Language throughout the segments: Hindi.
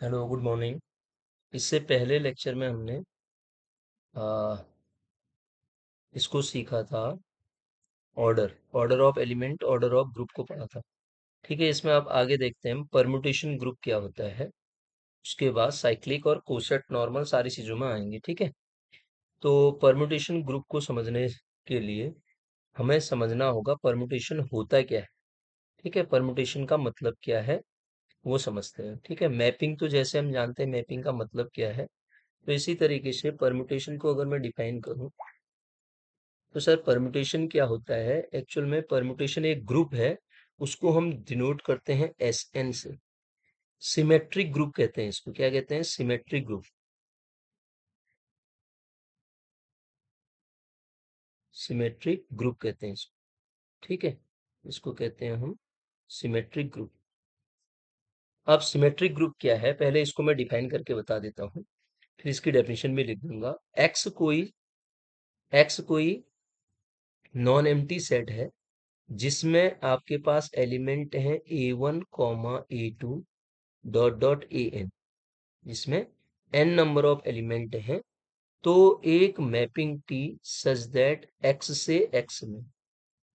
Hello, good morning. इससे पहले लेक्चर में हमने आ, इसको सीखा था। Order order of element, order of group को पढ़ा था। ठीक है, इसमें आप आगे देखते हैं परम्यूटेशन ग्रुप क्या होता है। उसके बाद साइक्लिक और कोसेट नॉर्मल सारी चीज़ों में आएंगे। ठीक है, तो परम्यूटेशन ग्रुप को समझने के लिए हमें समझना होगा परम्यूटेशन होता क्या है। ठीक है, परम्यूटेशन का मतलब क्या है वो समझते हैं। ठीक है, मैपिंग तो जैसे हम जानते हैं मैपिंग का मतलब क्या है, तो इसी तरीके से परम्यूटेशन को अगर मैं डिफाइन करूं तो सर परम्यूटेशन क्या होता है। एक्चुअल में परम्यूटेशन एक ग्रुप है, उसको हम डिनोट करते हैं एस एन से। सिमेट्रिक ग्रुप कहते हैं इसको। क्या कहते हैं? Symmetric group. सिमेट्रिक ग्रुप कहते हैं इसको। ठीक है, इसको कहते हैं हम सिमेट्रिक ग्रुप। अब सिमेट्रिक ग्रुप क्या है पहले इसको मैं डिफाइन करके बता देता हूँ, फिर इसकी डेफिनेशन भी लिख दूंगा। एक्स कोई नॉन एम्प्टी सेट है जिसमें आपके पास एलिमेंट है A1, A2 dot dot an, जिसमें n नंबर ऑफ एलिमेंट हैं। तो एक mapping T such that x से x में,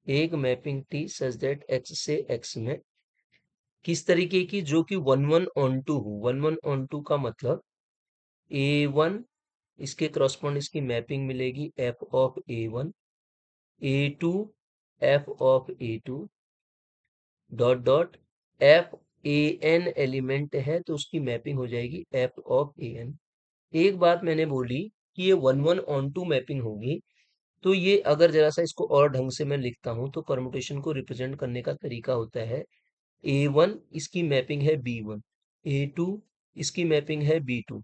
एक mapping T such that x से x में किस तरीके की, जो कि वन वन ऑन टू हो। वन वन ऑन टू का मतलब A1, इसके करस्पॉन्ड इसकी मैपिंग मिलेगी f of A1, A2 f of A2 dot dot f an element है तो उसकी मैपिंग हो जाएगी f ऑफ an। एक बात मैंने बोली कि ये one one onto mapping होगी, तो ये अगर जरा सा इसको और ढंग से मैं लिखता हूं तो परमुटेशन को रिप्रेजेंट करने का तरीका होता है A1 इसकी मैपिंग है B1, A2 इसकी मैपिंग है B2,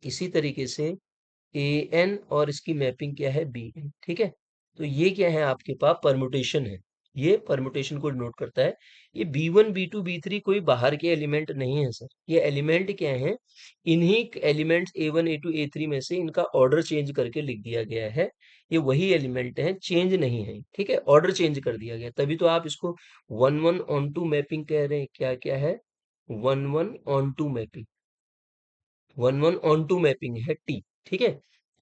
इसी तरीके से an और इसकी मैपिंग क्या है bn। ठीक है, तो ये क्या है आपके पास परमुटेशन है। ये परमुटेशन को डिनोट करता है। ये B1 B2 B3 कोई बाहर के एलिमेंट नहीं है सर। ये एलिमेंट क्या है, इन्हीं एलिमेंट्स A1 A2 A3 में से इनका ऑर्डर चेंज करके लिख दिया गया है। ये वही एलिमेंट है, चेंज नहीं है। ठीक है, ऑर्डर चेंज कर दिया गया, तभी तो आप इसको one one onto mapping कह रहे हैं। क्या क्या है? One one onto mapping. One one onto mapping है टी। ठीक है,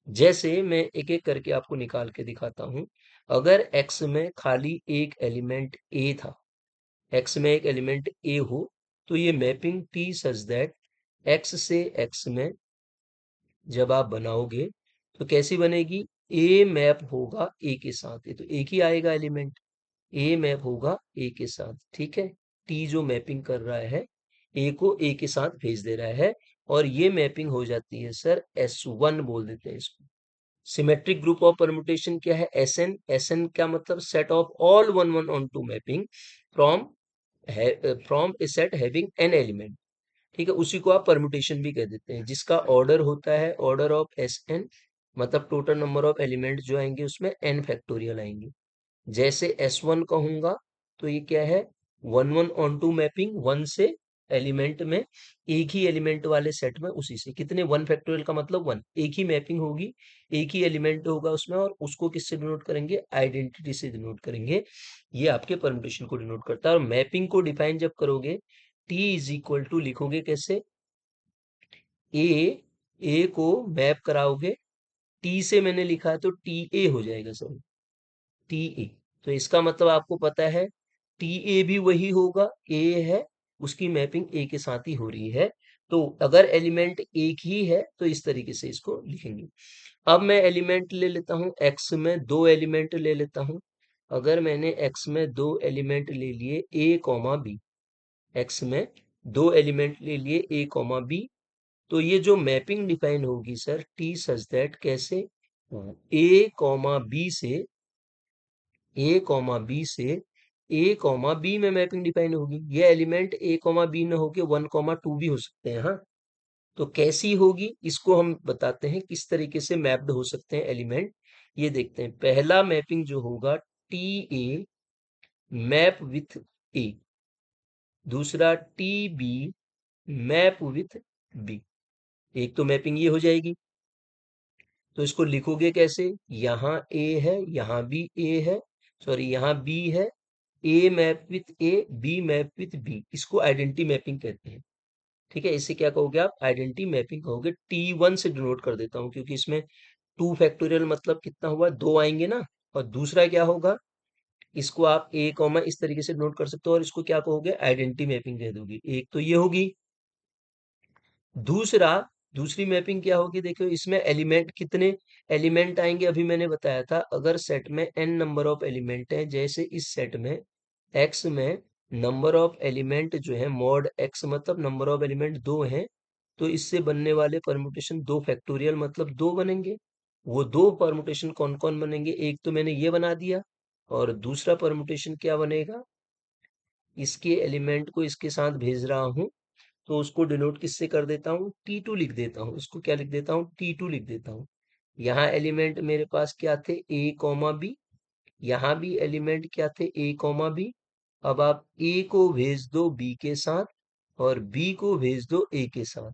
जैसे मैं एक एक करके आपको निकाल के दिखाता हूं। अगर एक्स में खाली एक एलिमेंट ए था, एक्स में एक एलिमेंट ए हो, तो ये mapping T such that x से एक्स में जब आप बनाओगे तो कैसी बनेगी? ए मैप होगा ए के साथ, ये तो एक ही आएगा एलिमेंट। ए मैप होगा ए के साथ। ठीक है, टी जो मैपिंग कर रहा है ए को ए के साथ भेज दे रहा है, और ये मैपिंग हो जाती है सर S1 बोल देते हैं इसको। सिमेट्रिक ग्रुप ऑफ परम्यूटेशन क्या है? SN। SN क्या मतलब? Set of all one one onto mapping from from a set having n element. ठीक है, उसी को आप परम्यूटेशन भी कह देते हैं, जिसका ऑर्डर होता है ऑर्डर ऑफ SN, मतलब टोटल नंबर ऑफ एलिमेंट जो आएंगे उसमें n फैक्टोरियल आएंगे। जैसे S1 कहूंगा तो ये क्या है? One one onto mapping, one से एलिमेंट में, एक ही एलिमेंट वाले सेट में, उसी से कितने, वन फैक्टोरियल का मतलब वन, एक ही मैपिंग होगी, एक ही एलिमेंट होगा उसमें, और उसको किससे डिनोट करेंगे? आइडेंटिटी से डिनोट करेंगे। ये आपके परम्यूटेशन को डिनोट करता है। और मैपिंग को डिफाइन जब करोगे, टी इज इक्वल टू लिखोगे कैसे? ए, ए को मैप कराओगे, टी से मैंने लिखा है तो टी ए हो जाएगा सर, टी ए। तो इसका मतलब आपको पता है टी ए भी वही होगा, ए है, उसकी मैपिंग ए के साथ ही हो रही है। तो अगर एलिमेंट एक ही है तो इस तरीके से इसको लिखेंगे। अब मैं एलिमेंट ले लेता हूं, एक्स में दो एलिमेंट ले लेता हूं। अगर मैंने एक्स में दो एलिमेंट ले लिए ए कॉमा बी, एक्स में दो एलिमेंट ले लिए ए कॉमा बी, तो ये जो मैपिंग डिफाइन होगी सर टी सच दैट, कैसे? ए कॉमा बी से, ए कॉमा बी से ए कॉमा बी में मैपिंग डिफाइन होगी। ये एलिमेंट ए कॉमा बी न होके वन कॉमा टू भी हो सकते हैं। हाँ, तो कैसी होगी इसको हम बताते हैं, किस तरीके से मैप्ड हो सकते हैं एलिमेंट, ये देखते हैं। पहला मैपिंग जो होगा T a map with a, दूसरा T b map with b. एक तो मैपिंग ये हो जाएगी, तो इसको लिखोगे कैसे? यहाँ ए है, यहाँ भी ए है, सॉरी यहाँ बी है, A map with A, B map with B, इसको आइडेंटिटी मैपिंग कहते हैं। ठीक है, इसे क्या कहोगे आप? आइडेंटिटी मैपिंग कहोगे। T1 से डिनोट कर देता हूँ क्योंकि इसमें 2 फैक्टोरियल मतलब कितना हुआ? 2 आएंगे ना। और दूसरा क्या होगा? इसको आप ए कॉमा इस तरीके से नोट कर सकते हो और इसको क्या कहोगे? आइडेंटिटी मैपिंग कह दोगे। एक तो ये होगी। दूसरा, दूसरी मैपिंग क्या होगी? देखो इसमें एलिमेंट कितने एलिमेंट आएंगे अभी मैंने बताया था। अगर सेट में n नंबर ऑफ एलिमेंट है, जैसे इस सेट में x में नंबर ऑफ एलिमेंट जो है मॉड x मतलब नंबर ऑफ एलिमेंट 2 हैं, तो इससे बनने वाले परमुटेशन 2 फैक्टोरियल मतलब 2 बनेंगे। वो 2 परमुटेशन कौन कौन बनेंगे? एक तो मैंने ये बना दिया, और दूसरा परमुटेशन क्या बनेगा? इसके एलिमेंट को इसके साथ भेज रहा हूं, तो उसको डिनोट किससे कर देता हूँ? T2 लिख देता हूँ। इसको क्या लिख देता हूँ? T2 लिख देता हूँ। यहाँ एलिमेंट मेरे पास क्या थे? A comma B. यहाँ भी एलिमेंट क्या थे? A comma B. अब आप A को भेज दो B के साथ और B को भेज दो A के साथ,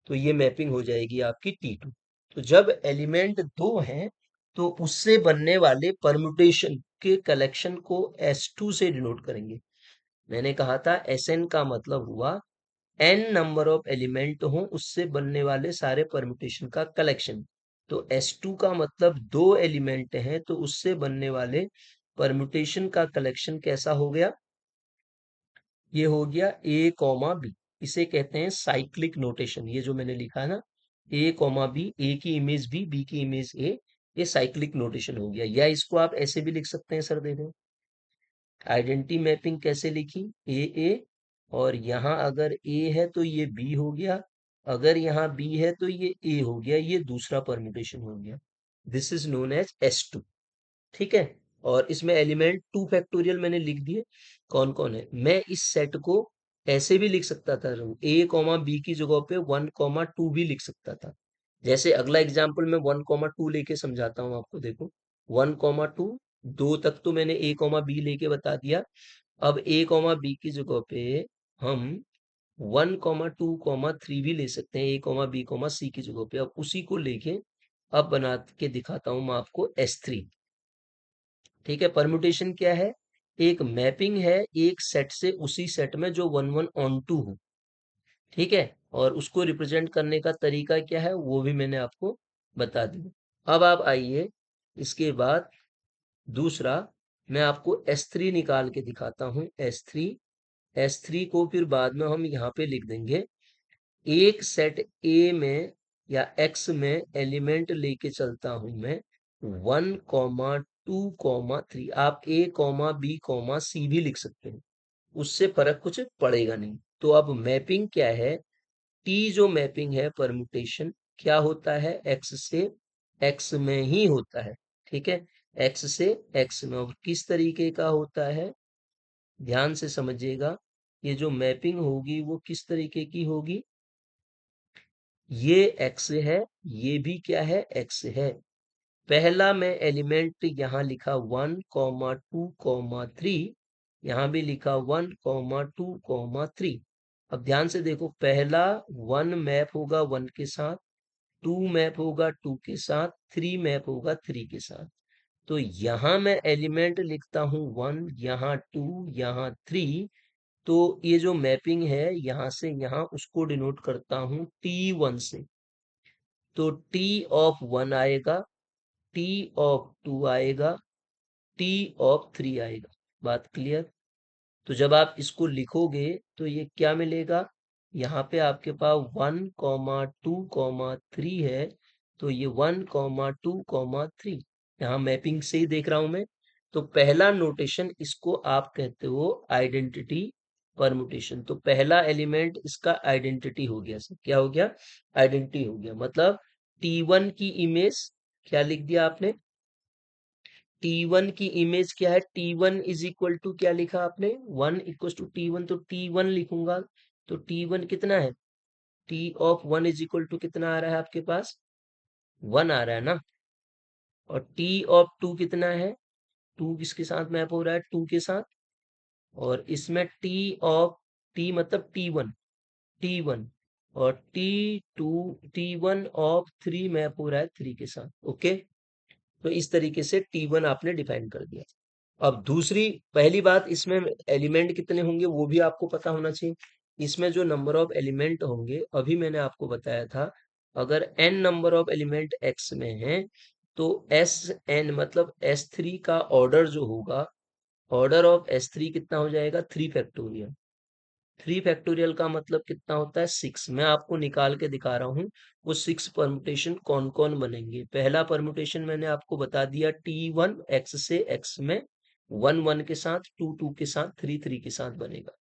तो ये मैपिंग हो जाएगी आपकी T2। तो जब एलिमेंट 2 हैं, तो उससे बनने वाले परम्यूटेशन के कलेक्शन को S2 से डिनोट करेंगे। मैंने कहा था Sn का मतलब हुआ n नंबर ऑफ एलिमेंट हो उससे बनने वाले सारे परम्यूटेशन का कलेक्शन। तो S2 का मतलब 2 एलिमेंट हैं तो उससे बनने वाले परम्यूटेशन का कलेक्शन कैसा हो गया? ये हो गया A कॉमा बी। इसे कहते हैं साइक्लिक नोटेशन। ये जो मैंने लिखा है ना, A कॉमा बी, A की इमेज B की इमेज A, ये साइक्लिक नोटेशन हो गया। या इसको आप ऐसे भी लिख सकते हैं, सर देखो आइडेंटिटी मैपिंग कैसे लिखी? ए, और यहाँ अगर ए है तो ये बी हो गया, अगर यहाँ बी है तो ये ए हो गया, ये दूसरा परम्यूटेशन हो गया। This is known as S2। ठीक है, और इसमें एलिमेंट 2 फैक्टोरियल मैंने लिख दिए। कौन कौन है? मैं इस सेट को ऐसे भी लिख सकता था, ए कॉमा बी की जगह पे 1 कॉमा 2 भी लिख सकता था। जैसे अगला एग्जाम्पल में 1 कॉमा 2 लेके समझाता हूँ आपको। देखो 1 कॉमा 2, 2 तक तो मैंने ए कॉमा बी लेके बता दिया। अब ए कॉमा बी की जगह पे हम 1 कॉमा 2 कॉमा 3 भी ले सकते हैं, ए कॉमा बी कॉमा सी की जगह पे। अब उसी को लेके अब बना के दिखाता हूं मैं आपको S3। ठीक है, परम्यूटेशन क्या है? एक मैपिंग है एक सेट से उसी सेट में जो 1 1 ऑन 2 हो। ठीक है, और उसको रिप्रेजेंट करने का तरीका क्या है वो भी मैंने आपको बता दिया। अब आप आइए, इसके बाद दूसरा मैं आपको S3 निकाल के दिखाता हूं। S3 को फिर बाद में हम यहाँ पे लिख देंगे। एक सेट A में या X में एलिमेंट लेके चलता हूं मैं 1 कॉमा 2 कॉमा 3। आप A comma B comma C भी लिख सकते हैं, उससे फर्क कुछ पड़ेगा नहीं। तो अब मैपिंग क्या है? T जो मैपिंग है परम्यूटेशन क्या होता है? X से X में ही होता है। ठीक है, X से X में। और किस तरीके का होता है? ध्यान से समझिएगा, ये जो मैपिंग होगी वो किस तरीके की होगी? ये x है, ये भी क्या है? x है। पहला मैं एलिमेंट यहाँ लिखा 1 कॉमा 2 कॉमा 3, यहाँ भी लिखा 1 कॉमा 2 कॉमा 3। अब ध्यान से देखो, पहला 1 मैप होगा 1 के साथ, 2 मैप होगा 2 के साथ, 3 मैप होगा 3 के साथ। तो यहाँ मैं एलिमेंट लिखता हूँ 1, यहाँ 2, यहाँ 3। तो ये जो मैपिंग है यहाँ से यहाँ, उसको डिनोट करता हूँ T1 से। तो T ऑफ 1 आएगा, T ऑफ 2 आएगा, T ऑफ 3 आएगा। बात क्लियर? तो जब आप इसको लिखोगे तो ये क्या मिलेगा? यहाँ पे आपके पास 1 कॉमा 2 कॉमा 3 है, तो ये 1 कॉमा 2 कॉमा 3 यहाँ मैपिंग से ही देख रहा हूं मैं। तो पहला नोटेशन इसको आप कहते हो आइडेंटिटी परमुटेशन। तो पहला एलिमेंट इसका आइडेंटिटी हो गया। सर क्या हो गया? आइडेंटिटी हो गया। मतलब T1 की इमेज क्या लिख दिया आपने? T1 की इमेज क्या है? T1 इज इक्वल टू क्या लिखा आपने? 1 इक्वल टू T1, तो T1 लिखूंगा। तो T1 कितना है? T of 1 is equal to कितना आ रहा है आपके पास? 1 आ रहा है ना। और T ऑफ 2 कितना है? 2 किसके साथ मैप हो रहा है? 2 के साथ। और इसमें T मतलब T1, और T1 ऑफ 3 मैप हो रहा है 3 के साथ। ओके, तो इस तरीके से T1 आपने डिफाइन कर दिया। अब दूसरी पहली बात, इसमें एलिमेंट कितने होंगे वो भी आपको पता होना चाहिए। इसमें जो नंबर ऑफ एलिमेंट होंगे, अभी मैंने आपको बताया था, अगर n number of element x में है तो Sn मतलब S3 का ऑर्डर जो होगा, ऑर्डर ऑफ S3 कितना हो जाएगा? 3 फैक्टोरियल। 3 फैक्टोरियल का मतलब कितना होता है? 6। मैं आपको निकाल के दिखा रहा हूँ वो 6 परमुटेशन कौन कौन बनेंगे। पहला परमुटेशन मैंने आपको बता दिया, T1 x से x में 1 1 के साथ, 2 2 के साथ, 3 3 के साथ बनेगा।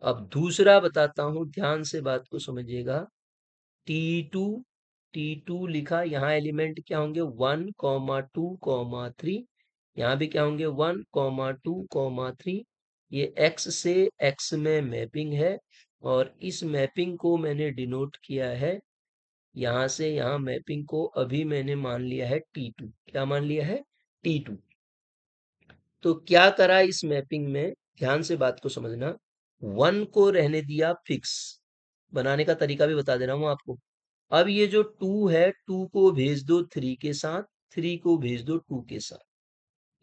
अब दूसरा बताता हूं, ध्यान से बात को समझिएगा। T2, T2 लिखा, यहाँ एलिमेंट क्या होंगे? 1 2 3। यहाँ भी क्या होंगे? 1 2 3। ये x से x में मैपिंग है, और इस मैपिंग को मैंने डिनोट किया है, यहाँ से यहाँ मैपिंग को अभी मैंने मान लिया है T2। क्या मान लिया है? T2। तो क्या करा इस मैपिंग में, ध्यान से बात को समझना। 1 को रहने दिया फिक्स, बनाने का तरीका भी बता दे रहा हूं आपको। अब ये जो 2 है, 2 को भेज दो 3 के साथ, 3 को भेज दो 2 के साथ,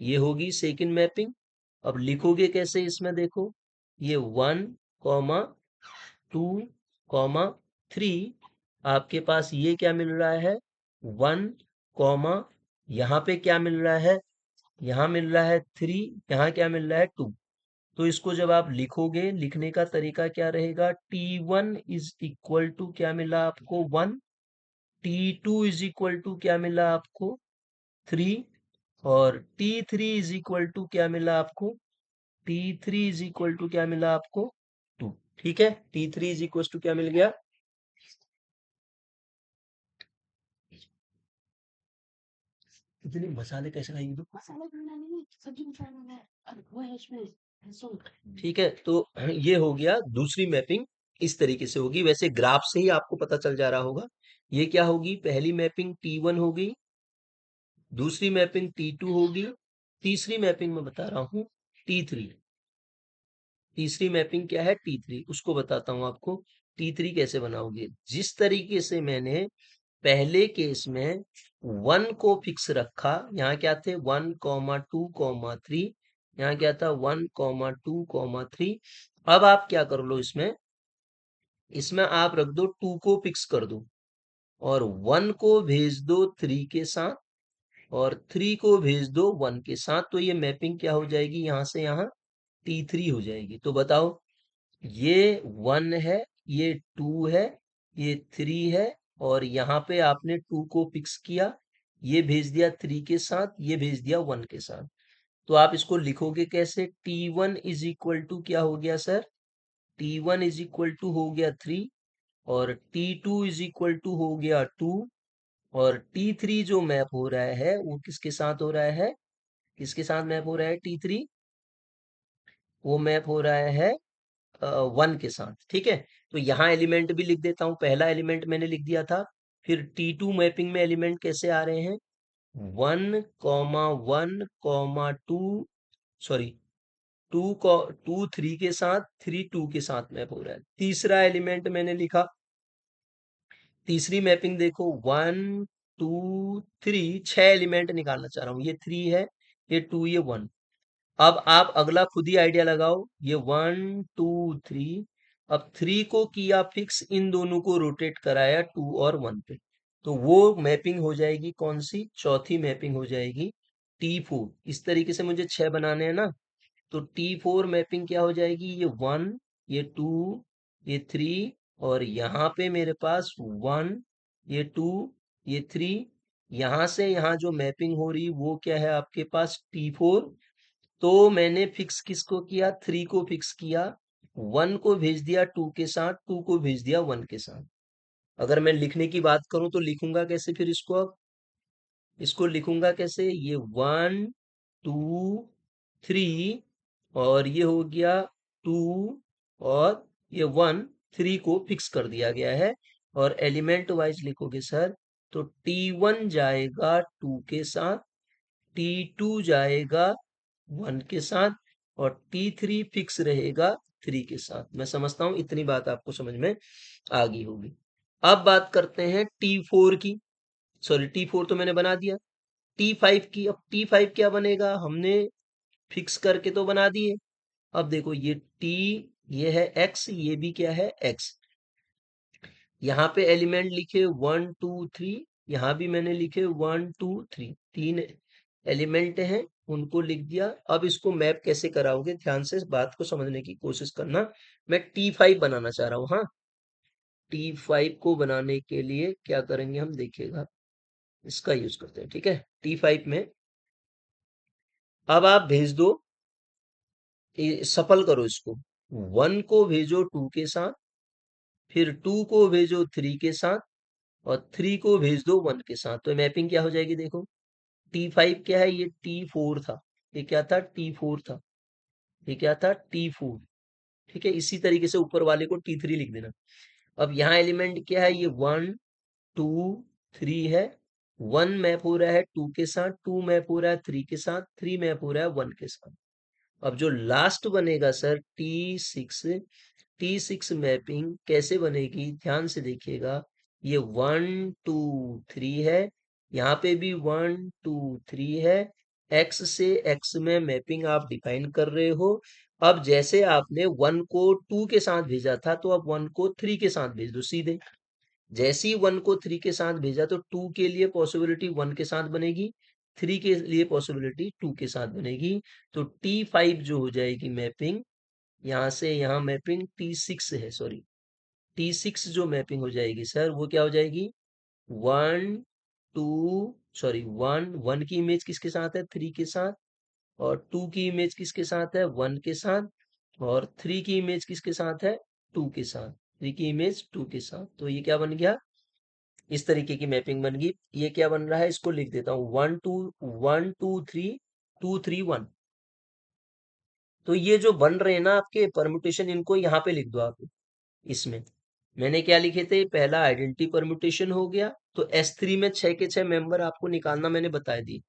ये होगी सेकंड मैपिंग। अब लिखोगे कैसे इसमें देखो, ये 1 2 3, आपके पास ये क्या मिल रहा है? 1 यहाँ पे क्या मिल रहा है? यहाँ मिल रहा है 3, यहाँ क्या मिल रहा है? 2। तो इसको जब आप लिखोगे, लिखने का तरीका क्या रहेगा? T1 इज इक्वल टू क्या मिला आपको? 1। T2 इज इक्वल टू क्या मिला आपको? 3। और T3 इज इक्वल टू क्या मिला आपको? T3 इज इक्वल टू क्या मिला आपको? 2। ठीक है, T3 इज इक्वल टू क्या मिल गया? इतने मसाले कैसे खाएगी तू? मसाला बनाना नहीं, सब्जी बनाना है। अरे वो है इसमें सुन। ठीक है, तो ये हो गया दूसरी मैपिंग। इस तरीके से होगी, वैसे ग्राफ से ही आपको पता चल जा रहा होगा। ये क्या होगी? पहली मैपिंग T1 होगी, दूसरी मैपिंग T2 होगी, तीसरी मैपिंग मैं बता रहा हूँ T3। तीसरी मैपिंग क्या है? T3, उसको बताता हूँ आपको। T3 कैसे बनाओगे? जिस तरीके से मैंने पहले केस में 1 को फिक्स रखा, यहाँ क्या थे? 1 2 3। यहाँ क्या था? 1 2 3। अब आप क्या कर लो, इसमें इसमें आप रख दो 2 को फिक्स कर दो, और 1 को भेज दो 3 के साथ, और 3 को भेज दो 1 के साथ। तो ये मैपिंग क्या हो जाएगी? यहाँ से यहाँ T3 हो जाएगी। तो बताओ, ये 1 है, ये 2 है, ये 3 है, और यहाँ पे आपने 2 को फिक्स किया, ये भेज दिया 3 के साथ, ये भेज दिया 1 के साथ। तो आप इसको लिखोगे कैसे? T1 इज इक्वल टू क्या हो गया sir? T1 is equal to हो गया 3, और T2 इज इक्वल टू हो गया 2, और T3 जो मैप हो रहा है वो किसके साथ हो रहा है? किसके साथ मैप हो रहा है T3? वो मैप हो रहा है 1 के साथ। ठीक है, तो यहाँ एलिमेंट भी लिख देता हूँ। पहला एलिमेंट मैंने लिख दिया था। फिर T2 मैपिंग में एलिमेंट कैसे आ रहे हैं? 1 1 2, सॉरी 2 को 2 3 के साथ, 3 2 के साथ मैप हो रहा है। तीसरा एलिमेंट मैंने लिखा, तीसरी मैपिंग देखो, 1 2 3, 6 एलिमेंट निकालना चाह रहा हूँ। ये 3 है, ये 2, ये 1। अब आप अगला खुद ही आइडिया लगाओ, ये 1 2 3। अब 3 को किया फिक्स, इन दोनों को रोटेट कराया 2 और 1 पे, तो वो मैपिंग हो जाएगी कौन सी? चौथी मैपिंग हो जाएगी T4। इस तरीके से मुझे 6 बनाने हैं ना, तो T4 मैपिंग क्या हो जाएगी? ये 1, ये 2, ये 3, और यहाँ पे मेरे पास 1, ये 2, ये 3। यहाँ से यहाँ जो मैपिंग हो रही वो क्या है आपके पास? T4। तो मैंने फिक्स किसको किया? 3 को फिक्स किया, 1 को भेज दिया 2 के साथ, 2 को भेज दिया 1 के साथ। अगर मैं लिखने की बात करूं तो लिखूंगा कैसे फिर इसको? अब इसको लिखूंगा कैसे? ये 1 2 3, और ये हो गया 2, और ये 1, 3 को फिक्स कर दिया गया है। और एलिमेंट वाइज लिखोगे सर, तो T1 जाएगा 2 के साथ, T2 जाएगा 1 के साथ, और T3 फिक्स रहेगा 3 के साथ। मैं समझता हूं इतनी बात आपको समझ में आ गई होगी। अब बात करते हैं T4 की। सॉरी, T4 तो मैंने बना दिया। T5 की, अब T5 क्या बनेगा? हमने फिक्स करके तो बना दिए। अब देखो, ये T ये है x, ये भी क्या है x। यहाँ पे एलिमेंट लिखे 1 2 3, यहाँ भी मैंने लिखे 1 2 3, तीन एलिमेंट हैं, उनको लिख दिया। अब इसको मैप कैसे कराओगे, ध्यान से इस बात को समझने की कोशिश करना। मैं T5 बनाना चाह रहा हूँ। हाँ, T5 को बनाने के लिए क्या करेंगे हम, देखिएगा, इसका यूज करते हैं। ठीक है, T5 में अब आप भेज दो, सफल करो इसको। 1 को भेजो 2 के साथ, फिर 2 को भेजो 3 के साथ, और 3 को भेज दो 1 के साथ। तो मैपिंग क्या हो जाएगी, देखो। T5 क्या है, ये T4 था। ये क्या था, T4 था। ये क्या था, T4। ठीक है, इसी तरीके से ऊपर वाले को T3 लिख देना। अब यहाँ एलिमेंट क्या है, ये 1 2 3 है। 1 मैप हो रहा है 2 के साथ, 2 मैप हो रहा है 3 के साथ, 3 मैप हो रहा है 1 के साथ। अब जो लास्ट बनेगा सर T6, T6 मैपिंग कैसे बनेगी, ध्यान से देखिएगा। ये 1 2 3 है, यहाँ पे भी 1 2 3 है। x से x में मैपिंग आप डिफाइन कर रहे हो। अब जैसे आपने 1 को 2 के साथ भेजा था, तो अब 1 को 3 के साथ भेज दो सीधे। जैसे ही 1 को 3 के साथ भेजा, तो 2 के लिए पॉसिबिलिटी 1 के साथ बनेगी, 3 के लिए पॉसिबिलिटी 2 के साथ बनेगी। तो T5 जो हो जाएगी मैपिंग, यहाँ से यहाँ मैपिंग T6 है, सॉरी, T6 जो मैपिंग हो जाएगी सर, वो क्या हो जाएगी, 1 की इमेज किसके साथ है, 3 के साथ, और 2 की इमेज किसके साथ है, 1 के साथ, और 3 की इमेज किसके साथ है, 2 के साथ। 3 की इमेज 2 के साथ। तो ये क्या बन गया, इस तरीके की मैपिंग बन गई। ये क्या बन रहा है, इसको लिख देता हूँ, 1 2 1 2 3 2 3 1। तो ये जो बन रहे हैं ना आपके परम्यूटेशन, इनको यहाँ पे लिख दो आप। इसमें मैंने क्या लिखे थे, पहला आइडेंटिटी परम्यूटेशन हो गया। तो S3 में 6 के 6 मेंबर आपको निकालना मैंने बता दी।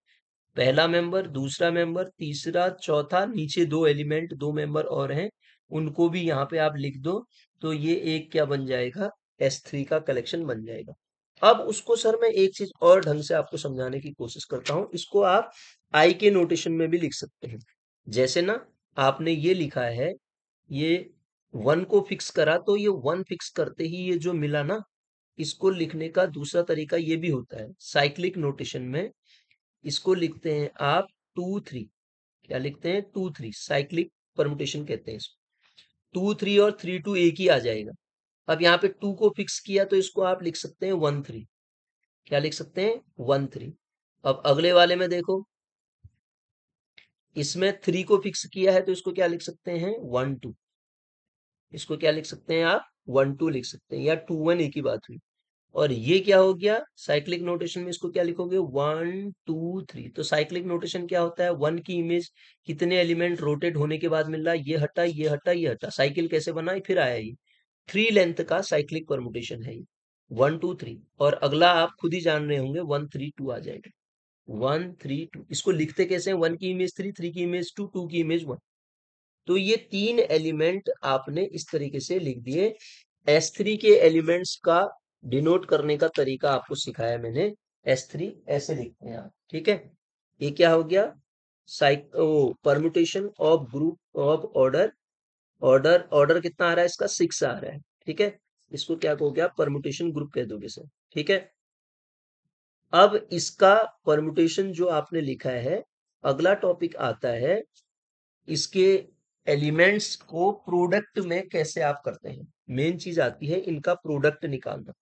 पहला मेंबर, दूसरा मेंबर, तीसरा, चौथा, नीचे 2 एलिमेंट, 2 मेंबर और हैं, उनको भी यहाँ पे आप लिख दो। तो ये एक क्या बन जाएगा, S3 का कलेक्शन बन जाएगा। अब उसको सर मैं एक चीज और ढंग से आपको समझाने की कोशिश करता हूँ। इसको आप आई के नोटेशन में भी लिख सकते हैं। जैसे ना, आपने ये लिखा है, ये 1 को फिक्स करा, तो ये 1 फिक्स करते ही ये जो मिला ना, इसको लिखने का दूसरा तरीका ये भी होता है। साइक्लिक नोटेशन में इसको लिखते हैं आप 2 3। क्या लिखते हैं, 2 3, साइक्लिक परमुटेशन कहते हैं इसको। 2 3 और 3 2 एक ही आ जाएगा। अब यहाँ पे 2 को फिक्स किया, तो इसको आप लिख सकते हैं 1 3। क्या लिख सकते हैं, 1 3। अब अगले वाले में देखो, इसमें 3 को फिक्स किया है, तो इसको क्या लिख सकते हैं, 1 2। इसको क्या लिख सकते हैं आप, 1 2 लिख सकते हैं, या 2 1 एक ही बात हुई। और ये क्या हो गया, साइक्लिक नोटेशन में इसको क्या लिखोगे, 1 2 3। तो साइक्लिक नोटेशन क्या होता है, 1 की इमेज कितने एलिमेंट रोटेट होने के बाद मिल रहा है, ये हटा, ये हटा, ये हटा, साइकिल कैसे बना, फिर आया ये 3 लेंथ का साइक्लिक परमुटेशन है ये, 1 2 3। और अगला आप खुद ही जान रहे होंगे, 1 3 2 आ जाएगा, 1 3 2। इसको लिखते कैसे हैं, 1 की इमेज 3, 3 की इमेज 2, 2 की इमेज 1। तो ये 3 एलिमेंट आपने इस तरीके से लिख दिए। S3 के एलिमेंट्स का डिनोट करने का तरीका आपको सिखाया मैंने। S3 ऐसे लिखते हैं आप, ठीक है। ये क्या हो गया, permutation of group of order. Order order कितना आ रहा है इसका, 6 आ रहा है, ठीक है। इसको क्या कहोगे आप, परम्यूटेशन ग्रुप कह दोगे सर, ठीक है। अब इसका परम्यूटेशन जो आपने लिखा है, अगला टॉपिक आता है, इसके एलिमेंट्स को प्रोडक्ट में कैसे आप करते हैं। मेन चीज आती है इनका प्रोडक्ट निकालना।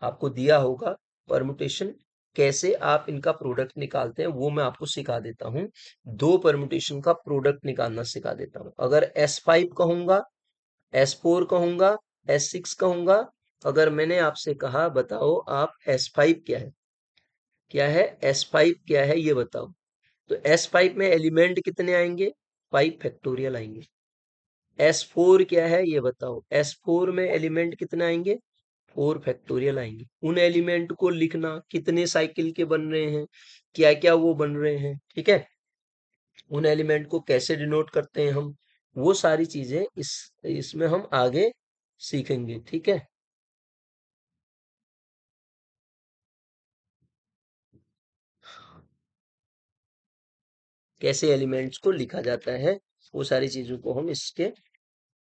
आपको दिया होगा परमुटेशन, कैसे आप इनका प्रोडक्ट निकालते हैं वो मैं आपको सिखा देता हूँ। 2 परमुटेशन का प्रोडक्ट निकालना सिखा देता हूँ। अगर S5 कहूंगा, S4 कहूंगा, S6 कहूंगा, अगर मैंने आपसे कहा बताओ आप S5 क्या है, क्या है S5 क्या है ये बताओ, तो S5 में एलिमेंट कितने आएंगे, 5 फैक्टोरियल आएंगे। S4 क्या है ये बताओ, S4 में एलिमेंट कितने आएंगे, 4 फैक्टोरियल आएंगे। उन एलिमेंट को लिखना, कितने साइकिल के बन रहे हैं, क्या क्या वो बन रहे हैं, ठीक है। उन एलिमेंट को कैसे डिनोट करते हैं हम, वो सारी चीजें इसमें हम आगे सीखेंगे, ठीक है। कैसे एलिमेंट्स को लिखा जाता है, वो सारी चीजों को हम इसके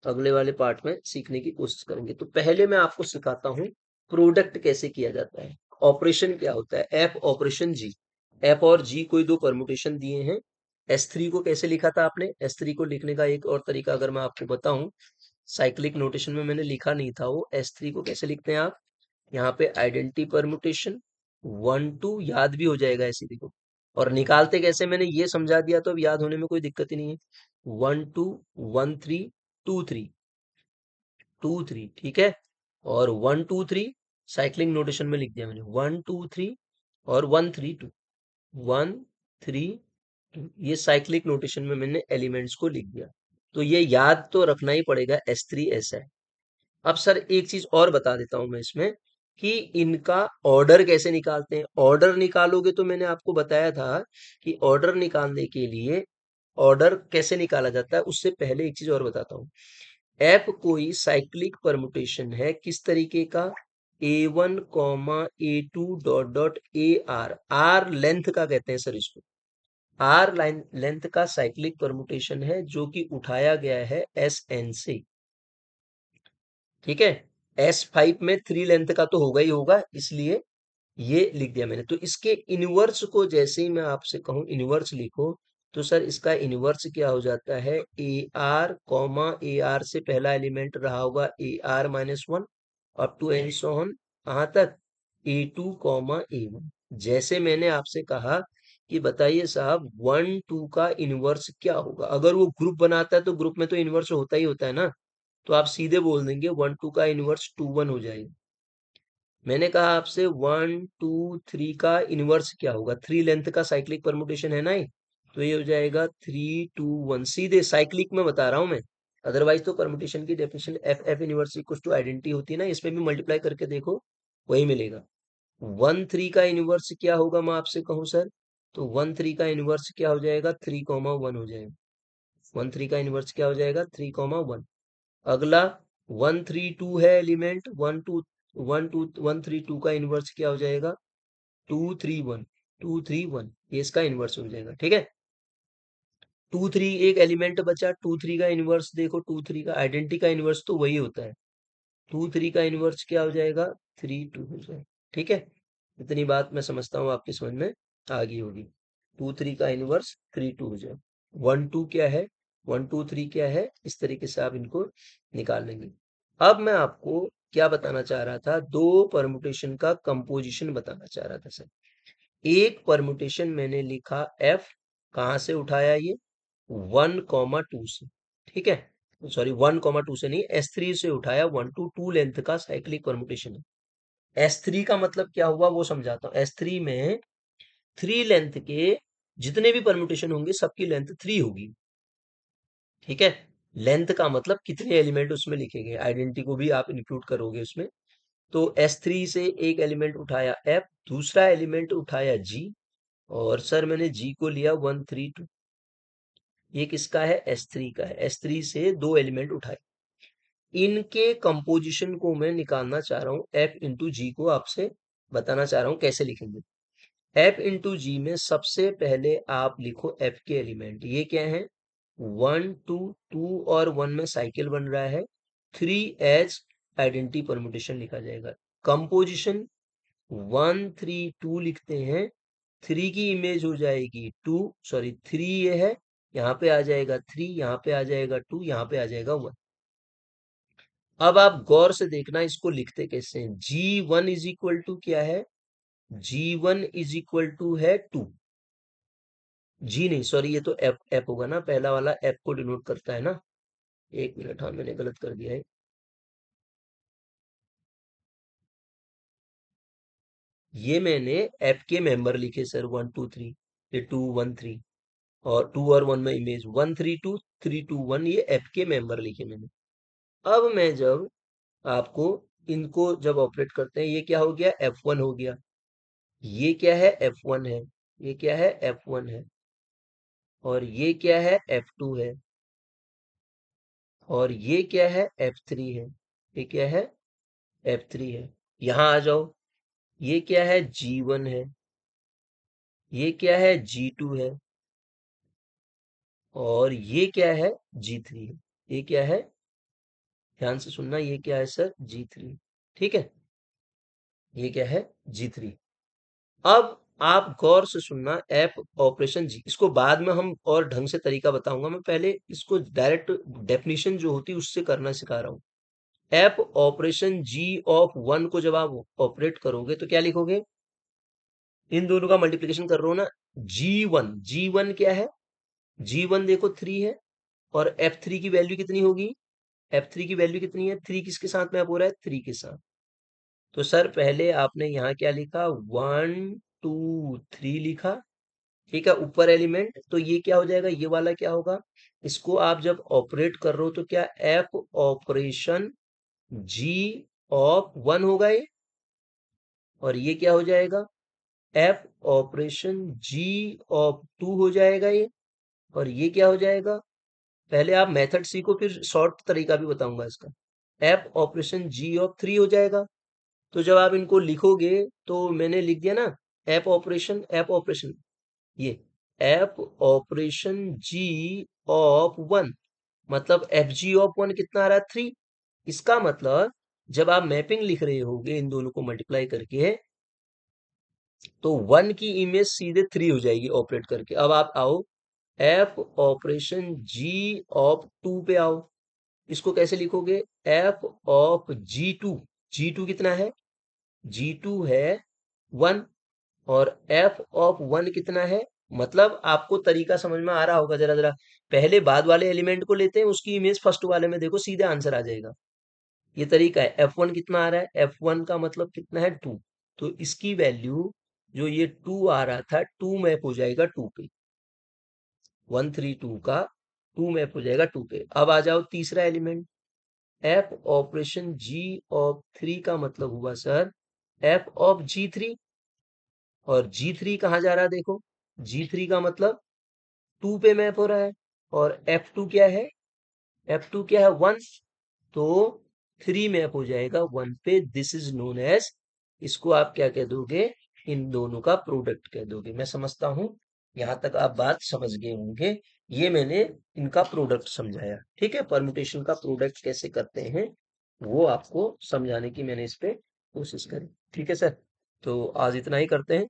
अगले वाले पार्ट में सीखने की कोशिश करेंगे। तो पहले मैं आपको सिखाता हूँ प्रोडक्ट कैसे किया जाता है, ऑपरेशन क्या होता है, एफ ऑपरेशन जी। एफ और जी कोई दो परमुटेशन दिए हैं। S3 को कैसे लिखा था आपने, S3 को लिखने का एक और तरीका अगर मैं आपको बताऊं, साइक्लिक नोटेशन में मैंने लिखा नहीं था वो, S3 को कैसे लिखते हैं आप, यहाँ पे आइडेंटिटी परमुटेशन 1 2 याद भी हो जाएगा ऐसे, देखो। और निकालते कैसे मैंने ये समझा दिया तो अब याद होने में कोई दिक्कत ही नहीं है। 1 2 1 3 2 3 2 3, ठीक है। और 1 2 3 साइक्लिंग नोटेशन में लिख दिया मैंने, 1 2 3 और 1 3 2, 1 3 2, ये साइक्लिक नोटेशन में मैंने एलिमेंट्स को लिख दिया। तो ये याद तो रखना ही पड़ेगा, S3 ऐसा है। अब सर एक चीज और बता देता हूं मैं इसमें, कि इनका ऑर्डर कैसे निकालते हैं। ऑर्डर निकालोगे तो मैंने आपको बताया था कि ऑर्डर निकालने के लिए ऑर्डर कैसे निकाला जाता है, उससे पहले एक चीज और बताता हूँ। एफ कोई साइक्लिक परमुटेशन है किस तरीके का, A1, A2 ... आर लेंथ का कहते हैं सर इसको, आर लाइन लेंथ का साइक्लिक परमुटेशन है जो कि उठाया गया है SN से, ठीक है। S5 में 3 लेंथ का तो होगा ही होगा, इसलिए ये लिख दिया मैंने। तो इसके इनवर्स को जैसे ही मैं आपसे कहूं इनवर्स लिखो, तो सर इसका इनवर्स क्या हो जाता है, AR, से पहला एलिमेंट रहा होगा AR-1 up to n so on, कहां तक, A2, A1। जैसे मैंने आपसे कहा कि बताइए साहब 1 2 का इनवर्स क्या होगा, अगर वो ग्रुप बनाता है तो ग्रुप में तो इनवर्स होता ही होता है ना, तो आप सीधे बोल देंगे 1 2 का इनवर्स 2 1 हो जाएगा। मैंने कहा आपसे 1 2 3 का इनवर्स क्या होगा, 3 लेंथ का साइक्लिक परमुटेशन है ना ये, तो ये हो जाएगा 3 2 1, सीधे साइक्लिक में बता रहा हूं मैं। अदरवाइज तो परमुटेशन की definition f f inverse equal to identity होती है ना, इसमें भी मल्टीप्लाई करके देखो वही मिलेगा। 1 3 का इनवर्स क्या होगा मैं आपसे कहूं सर, तो 1 3 का इनवर्स क्या हो जाएगा, 3 1 हो जाएगा। 1 3 का इनवर्स क्या हो जाएगा, 3 1। अगला 1 3 2 है एलिमेंट, 1 3 2 का इनवर्स क्या हो जाएगा, 2 3 1, ये इसका इनवर्स हो जाएगा, ठीक है। 2 3 एक एलिमेंट बचा, 2 3 का इनवर्स देखो, 2 3 का आइडेंटिटी का इनवर्स तो वही होता है, 2 3 का इनवर्स क्या हो जाएगा, 3 2 हो जाएगा, ठीक है। इतनी बात मैं समझता हूँ आपकी समझ में आ गई होगी। 2 3 का इनवर्स 3 2 हो जाए, 1 2 क्या है, 1 2 3 क्या है, इस तरीके से आप इनको निकाल लेंगे। अब मैं आपको क्या बताना चाह रहा था, दो परमुटेशन का कंपोजिशन बताना चाह रहा था सर। एक परमुटेशन मैंने लिखा एफ, कहाँ से उठाया ये, 1 2 से, ठीक है। सॉरी 1 2 से नहीं, S3 से उठाया, 1 2 लेंथ का साइक्लिक परमुटेशन है। S3 का मतलब क्या हुआ वो समझाता हूँ। S3 में 3 लेंथ के जितने भी परम्यूटेशन होंगे सबकी लेंथ 3 होगी, ठीक है। लेंथ का मतलब कितने एलिमेंट उसमें लिखे गए, आइडेंटिटी को भी आप इंक्लूड करोगे उसमें। तो S3 से एक एलिमेंट उठाया F, दूसरा एलिमेंट उठाया G, और सर मैंने G को लिया 1 3 2, ये किसका है, S3 का है। S3 से दो एलिमेंट उठाए, इनके कंपोजिशन को मैं निकालना चाह रहा हूँ, F इंटू जी को आपसे बताना चाह रहा हूँ कैसे लिखेंगे। F इंटू जी में सबसे पहले आप लिखो F के एलिमेंट, ये क्या है, 1 2 और 1 में साइकिल बन रहा है, 3 आइडेंटिटी परमुटेशन लिखा जाएगा। कंपोजिशन 1 3 2 लिखते हैं, 3 की इमेज हो जाएगी 2, सॉरी 3 ये है, यहाँ पे आ जाएगा 3, यहाँ पे आ जाएगा 2, यहाँ पे आ जाएगा 1। अब आप गौर से देखना इसको लिखते कैसे हैं। G1 इज इक्वल टू क्या है, G1 इज इक्वल टू है 2, जी नहीं सॉरी, ये तो एफ एफ होगा ना, पहला वाला एफ को डिनोट करता है ना। एक मिनट, हाँ मैंने गलत कर दिया है। ये मैंने एफ के मेंबर लिखे सर, 1 2 3, ये 2 1 3, और 2 और 1 में इमेज 1 3 2 3 2 1, ये एफ के मेंबर लिखे मैंने। अब मैं जब आपको इनको जब ऑपरेट करते हैं, ये क्या हो गया, F1 हो गया, ये क्या है, F1 है, ये क्या है, F1 है, और ये क्या है, F2 है, और ये क्या है, F3 है, ये क्या है, F3 है। यहां आ जाओ, ये क्या है, G1 है, ये क्या है, G2 है, और ये क्या है, G3 है, ये क्या है, ध्यान से सुनना, ये क्या है सर, G3। ठीक है, ये क्या है, G3। अब आप गौर से सुनना, एफ ऑपरेशन जी, इसको बाद में हम और ढंग से तरीका बताऊंगा, मैं पहले इसको डायरेक्ट डेफिनेशन जो होती है उससे करना सिखा रहा हूँ। F operation g of one को जब आप ऑपरेट करोगे तो क्या लिखोगे, इन दोनों का मल्टीप्लिकेशन कर रहा हूं ना, जी वन क्या है, जी वन देखो 3 है, और F3 की वैल्यू कितनी होगी, F3 की वैल्यू कितनी है, 3 किसके साथ मैप हो रहा है, 3 के साथ। तो सर पहले आपने यहाँ क्या लिखा, 1 2 3 लिखा, ठीक है, ऊपर एलिमेंट, तो ये क्या हो जाएगा, ये वाला क्या होगा, इसको आप जब ऑपरेट कर रहे हो तो क्या, f operation g of one होगा ये, और ये क्या हो जाएगा, f operation g of two हो जाएगा ये, और ये क्या हो जाएगा, पहले आप मेथड सीखो फिर शॉर्ट तरीका भी बताऊंगा इसका, f operation g of three हो जाएगा। तो जब आप इनको लिखोगे तो मैंने लिख दिया ना, एफ ऑपरेशन ये f operation g of one, मतलब एफ जी ऑफ वन कितना आ रहा है, 3। इसका मतलब जब आप मैपिंग लिख रहे होगे इन दोनों को मल्टीप्लाई करके, तो वन की इमेज सीधे 3 हो जाएगी ऑपरेट करके। अब आप आओ f operation g of two पे आओ, इसको कैसे लिखोगे, एफ ऑफ जी टू कितना है, जी टू है 1, और एफ ऑफ वन कितना है, मतलब आपको तरीका समझ में आ रहा होगा, जरा जरा पहले बाद वाले एलिमेंट को लेते हैं, उसकी इमेज फर्स्ट वाले में देखो, सीधे आंसर आ जाएगा। ये तरीका है, F1 कितना आ रहा है, F1 का मतलब कितना है, 2, तो इसकी वैल्यू जो ये 2 आ रहा था, 2 मैप हो जाएगा 2 पे, 1 3 2 का 2 मैप हो जाएगा 2 पे। अब आ जाओ तीसरा element, f operation g of 3 का मतलब हुआ सर एफ ऑफ जी 3, और जी 3 कहाँ जा रहा है देखो, जी 3 का मतलब 2 पे मैप हो रहा है, और F2 क्या है, F2 क्या है, 1, तो 3 मैप हो जाएगा 1 पे, दिस इज नोन एज, इसको आप क्या कह दोगे, इन दोनों का प्रोडक्ट कह दोगे। मैं समझता हूं यहां तक आप बात समझ गए होंगे, ये मैंने इनका प्रोडक्ट समझाया, ठीक है, परमुटेशन का प्रोडक्ट कैसे करते हैं वो आपको समझाने की मैंने इस पे कोशिश करी, ठीक है सर। तो आज इतना ही करते हैं।